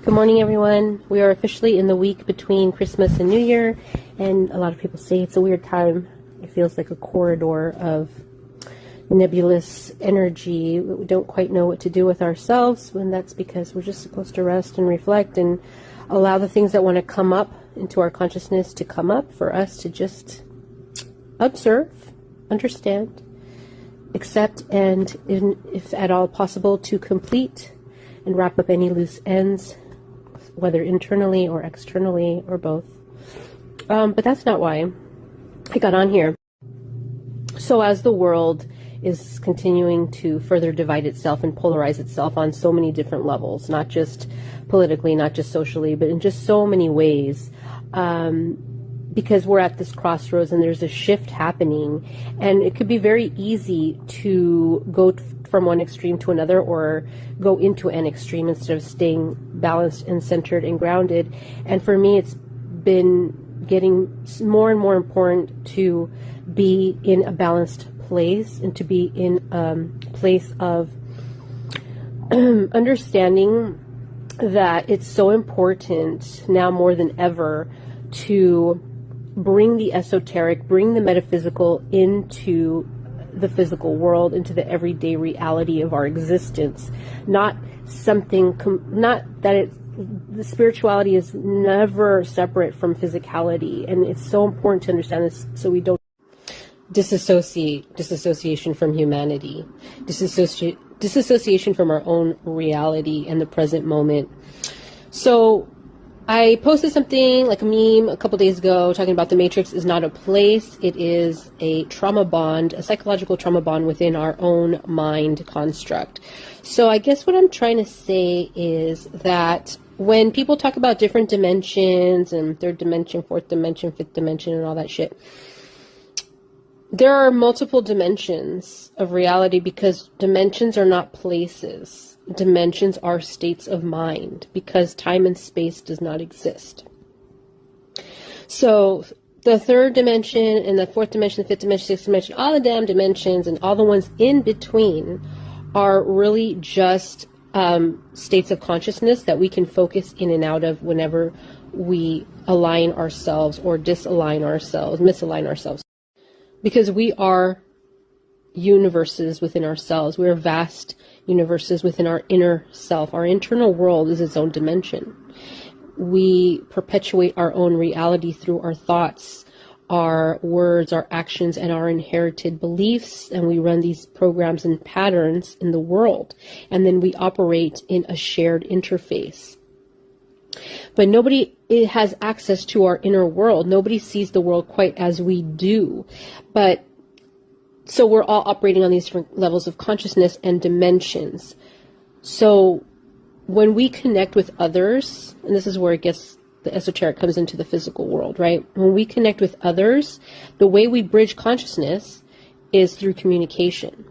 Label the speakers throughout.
Speaker 1: Good morning, everyone. We are officially in the week between Christmas and New Year, and a lot of people say it's a weird time. It feels like a corridor of nebulous energy. We don't quite know what to do with ourselves, and that's because we're just supposed to rest and reflect and allow the things that want to come up into our consciousness to come up, for us to just observe, understand, accept, and if at all possible, to complete and wrap up any loose ends, whether internally or externally or both. But that's not why I got on here. So as the world is continuing to further divide itself and polarize itself on so many different levels, not just politically, not just socially, but in just so many ways, because we're at this crossroads and there's a shift happening, and it could be very easy to go from one extreme to another, or go into an extreme instead of staying balanced and centered and grounded. And for me, it's been getting more and more important to be in a balanced place, and to be in a place of understanding that it's so important now more than ever to bring the esoteric, bring the metaphysical into the physical world, into the everyday reality of our existence. Not something, not that it's, the spirituality is never separate from physicality, and it's so important to understand this so we don't disassociation from humanity, disassociation from our own reality and the present moment. So I posted something like a meme a couple days ago talking about the matrix is not a place, it is a trauma bond, a psychological trauma bond within our own mind construct. So I guess what I'm trying to say is that when people talk about different dimensions and third dimension, fourth dimension, fifth dimension, and all that shit, there are multiple dimensions of reality, because dimensions are not places. Dimensions are states of mind, because time and space does not exist. So the third dimension and the fourth dimension, the fifth dimension, sixth dimension, all the damn dimensions and all the ones in between are really just states of consciousness that we can focus in and out of whenever we align ourselves or misalign ourselves. Because we are universes within ourselves. We are vast universes within our inner self. Our internal world is its own dimension. We perpetuate our own reality through our thoughts, our words, our actions, and our inherited beliefs. And we run these programs and patterns in the world. And then we operate in a shared interface. But nobody has access to our inner world. Nobody sees the world quite as we do. But so we're all operating on these different levels of consciousness and dimensions. So when we connect with others, and this is where it gets, the esoteric comes into the physical world, right? When we connect with others, the way we bridge consciousness is through communication,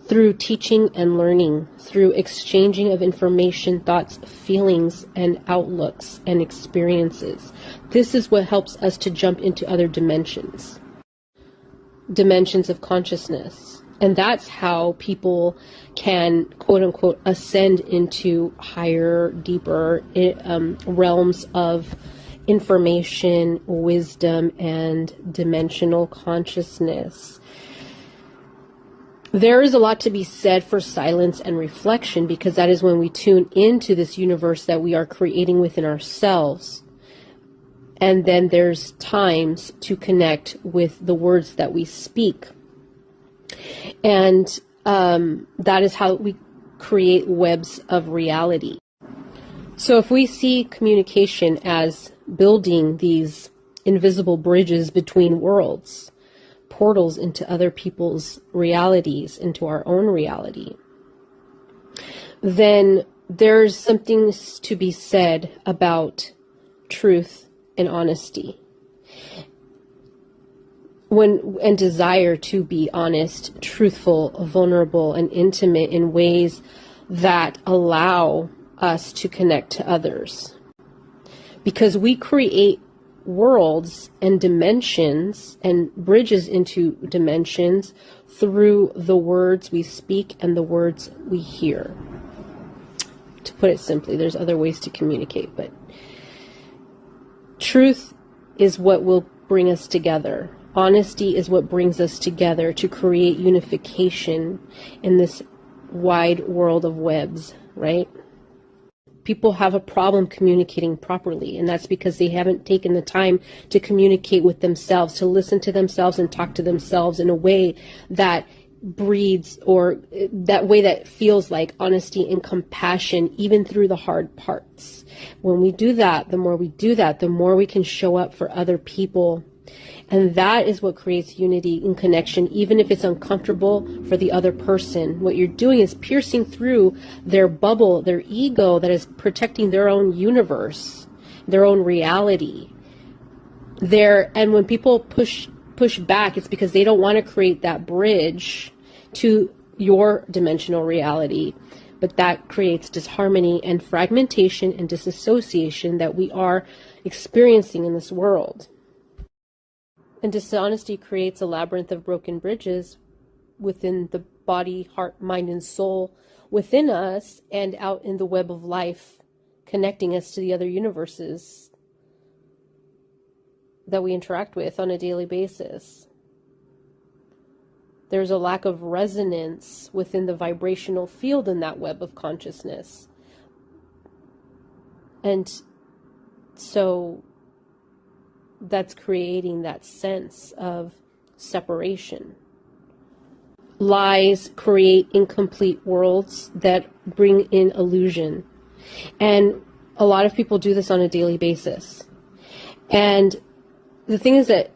Speaker 1: through teaching and learning, through exchanging of information, thoughts, feelings, and outlooks and experiences. This is what helps us to jump into other dimensions of consciousness. And that's how people can, quote unquote, ascend into higher, deeper realms of information, wisdom, and dimensional consciousness. There is a lot to be said for silence and reflection, because that is when we tune into this universe that we are creating within ourselves. And then there's times to connect with the words that we speak. And that is how we create webs of reality. So if we see communication as building these invisible bridges between worlds, portals into other people's realities, into our own reality, then there's something to be said about truth and honesty, and desire to be honest, truthful, vulnerable, and intimate in ways that allow us to connect to others. Because we create worlds and dimensions and bridges into dimensions through the words we speak and the words we hear. to put it simply. There's other ways to communicate, but truth is what will bring us together. Honesty is what brings us together to create unification in this wide world of webs, right? People have a problem communicating properly, and that's because they haven't taken the time to communicate with themselves, to listen to themselves and talk to themselves in a way that breeds, or that way that feels like honesty and compassion, even through the hard parts. When we do that, the more we do that, the more we can show up for other people. And that is what creates unity and connection, even if it's uncomfortable for the other person. What you're doing is piercing through their bubble, their ego that is protecting their own universe, their own reality. And when people push back, it's because they don't want to create that bridge to your dimensional reality. But that creates disharmony and fragmentation and disassociation that we are experiencing in this world. And dishonesty creates a labyrinth of broken bridges within the body, heart, mind, and soul within us, and out in the web of life, connecting us to the other universes that we interact with on a daily basis. There's a lack of resonance within the vibrational field in that web of consciousness. And so that's creating that sense of separation. Lies create incomplete worlds that bring in illusion. And a lot of people do this on a daily basis. And the thing is that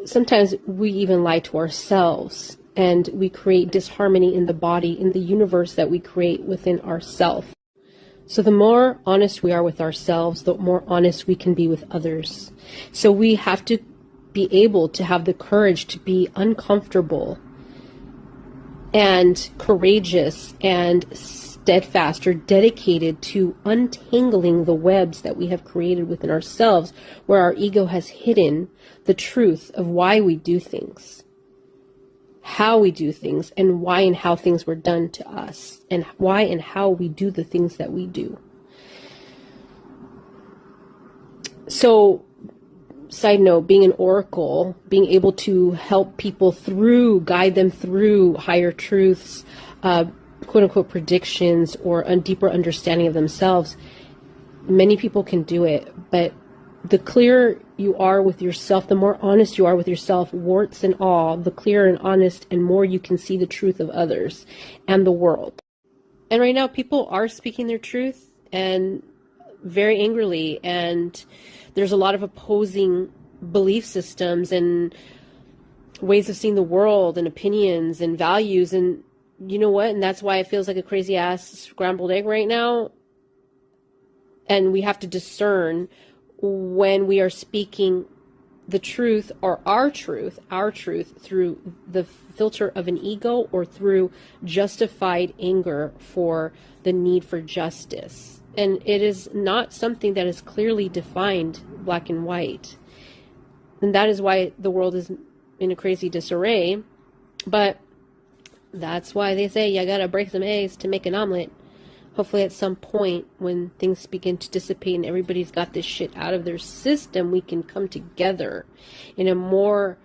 Speaker 1: sometimes we even lie to ourselves, and we create disharmony in the body, in the universe that we create within ourselves. So the more honest we are with ourselves, the more honest we can be with others. So we have to be able to have the courage to be uncomfortable and courageous and steadfast or dedicated to untangling the webs that we have created within ourselves, where our ego has hidden the truth of why we do things, how we do things, and why and how things were done to us, and why and how we do the things that we do. So, side note, being an oracle, being able to help people through, guide them through higher truths, quote unquote predictions, or a deeper understanding of themselves, many people can do it, but the clearer you are with yourself, the more honest you are with yourself, warts and all, the clearer and honest and more you can see the truth of others and the world. And right now people are speaking their truth, and very angrily, and there's a lot of opposing belief systems and ways of seeing the world and opinions and values, and you know what, and that's why it feels like a crazy ass scrambled egg right now. And we have to discern when we are speaking the truth, or our truth through the filter of an ego, or through justified anger for the need for justice. And it is not something that is clearly defined black and white. And that is why the world is in a crazy disarray. But that's why they say you gotta break some eggs to make an omelet. Hopefully at some point when things begin to dissipate and everybody's got this shit out of their system, we can come together in a more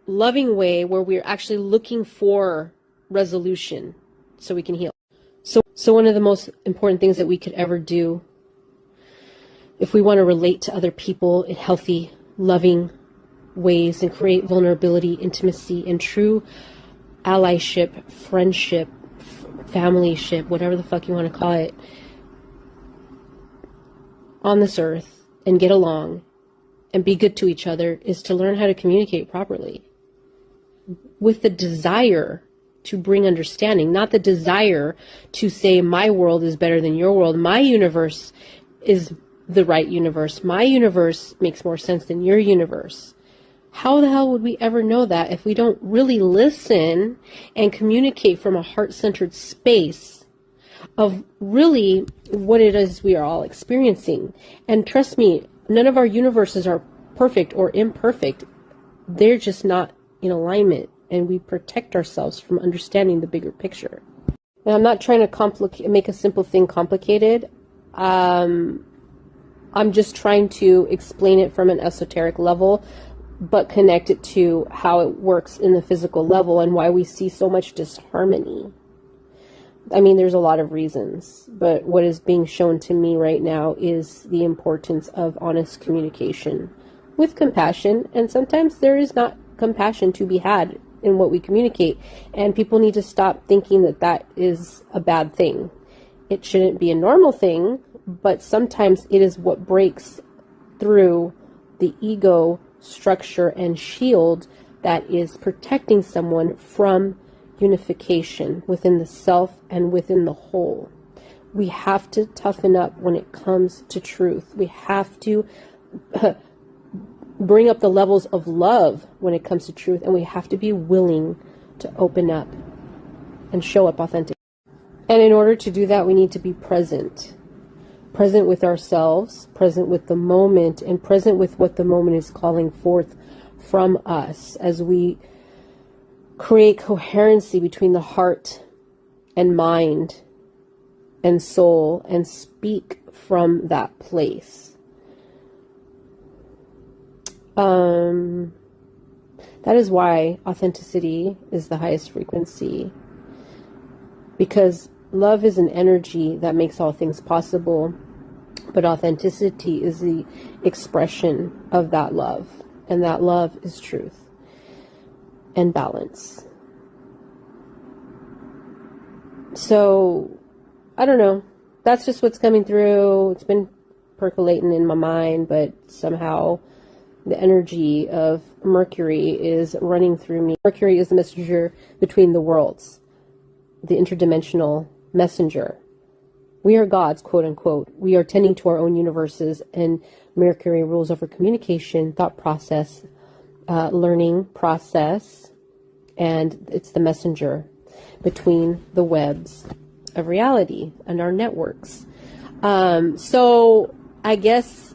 Speaker 1: loving way where we're actually looking for resolution so we can heal. So one of the most important things that we could ever do, if we want to relate to other people in healthy, loving ways and create vulnerability, intimacy, and true allyship, friendship, familyship, whatever the fuck you want to call it, on this earth, and get along and be good to each other, is to learn how to communicate properly with the desire to bring understanding, not the desire to say my world is better than your world, my universe is the right universe, my universe makes more sense than your universe. How the hell would we ever know that if we don't really listen and communicate from a heart-centered space of really what it is we are all experiencing? And trust me, none of our universes are perfect or imperfect. They're just not in alignment, and we protect ourselves from understanding the bigger picture. And I'm not trying to make a simple thing complicated. I'm just trying to explain it from an esoteric level, but connect it to how it works in the physical level and why we see so much disharmony. I mean, there's a lot of reasons, but what is being shown to me right now is the importance of honest communication with compassion. And sometimes there is not compassion to be had in what we communicate. And people need to stop thinking that that is a bad thing. It shouldn't be a normal thing, but sometimes it is what breaks through the ego structure and shield that is protecting someone from unification within the self and within the whole. We have to toughen up when it comes to truth. We have to bring up the levels of love when it comes to truth, and we have to be willing to open up and show up authentic. And in order to do that, we need to be present with ourselves, present with the moment, and present with what the moment is calling forth from us as we create coherency between the heart and mind and soul and speak from that place. That is why authenticity is the highest frequency, because love is an energy that makes all things possible, but authenticity is the expression of that love, and that love is truth and balance. So, I don't know. That's just what's coming through. It's been percolating in my mind, but somehow the energy of Mercury is running through me. Mercury is the messenger between the worlds, the interdimensional messenger. We are gods, quote unquote. We are tending to our own universes, and Mercury rules over communication, thought process, learning process, and it's the messenger between the webs of reality and our networks. So I guess,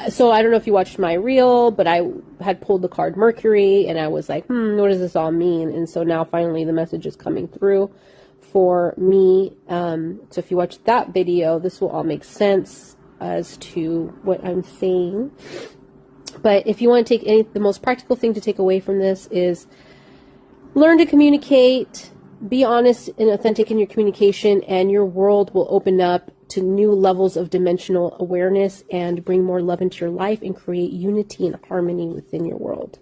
Speaker 1: so I don't know if you watched my reel, but I had pulled the card Mercury, and I was like, what does this all mean? And so now finally the message is coming through for me. So if you watch that video, this will all make sense as to what I'm saying. But if you want to take the most practical thing to take away from this is learn to communicate, be honest and authentic in your communication, and your world will open up to new levels of dimensional awareness and bring more love into your life and create unity and harmony within your world.